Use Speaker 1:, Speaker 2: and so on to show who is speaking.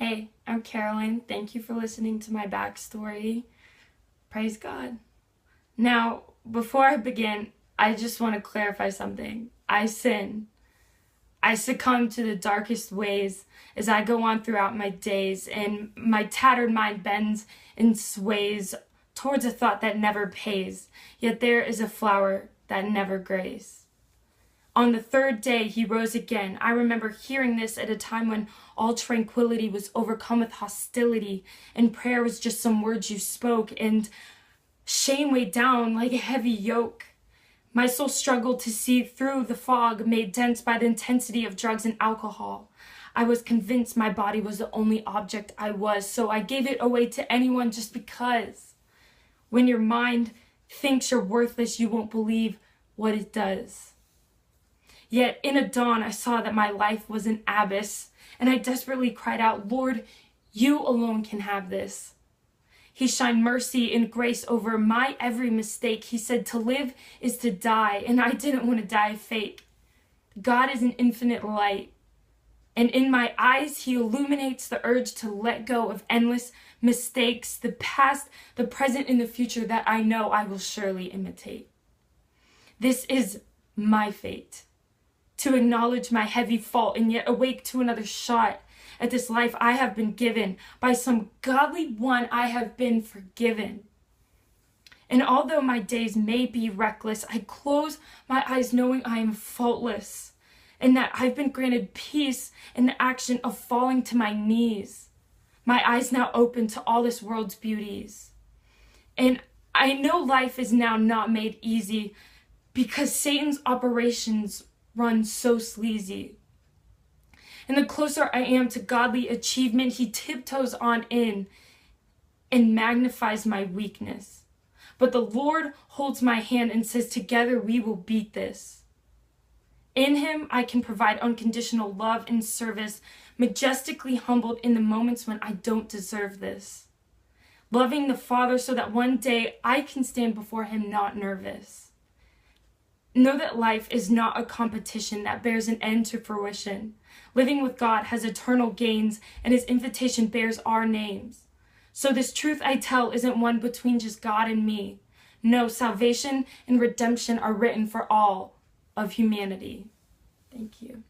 Speaker 1: Hey, I'm Carolyn. Thank you for listening to my backstory. Praise God. Now, before I begin, I just want to clarify something. I sin. I succumb to the darkest ways as I go on throughout my days, and my tattered mind bends and sways towards a thought that never pays. Yet there is a flower that never grays. On the third day he rose again. I remember hearing this at a time when all tranquility was overcome with hostility, and prayer was just some words you spoke, and shame weighed down like a heavy yoke. My soul struggled to see through the fog made dense by the intensity of drugs and alcohol. I was convinced my body was the only object I was, so I gave it away to anyone just because. When your mind thinks you're worthless, you won't believe what it does. Yet in a dawn, I saw that my life was an abyss, and I desperately cried out, Lord, you alone can have this. He shined mercy and grace over my every mistake. He said to live is to die, and I didn't want to die fake. God is an infinite light, and in my eyes, he illuminates the urge to let go of endless mistakes, the past, the present, and the future that I know I will surely imitate. This is my fate. To acknowledge my heavy fault and yet awake to another shot at this life I have been given. By some godly one I have been forgiven. And although my days may be reckless, I close my eyes knowing I am faultless, and that I've been granted peace in the action of falling to my knees. My eyes now open to all this world's beauties. And I know life is now not made easy because Satan's operations run so sleazy. And the closer I am to godly achievement, he tiptoes on in and magnifies my weakness. But the Lord holds my hand and says, together we will beat this. In him, I can provide unconditional love and service, majestically humbled in the moments when I don't deserve this. Loving the Father so that one day I can stand before him not nervous. Know that life is not a competition that bears an end to fruition. Living with God has eternal gains, and his invitation bears our names. So this truth I tell isn't one between just God and me. No, salvation and redemption are written for all of humanity. Thank you.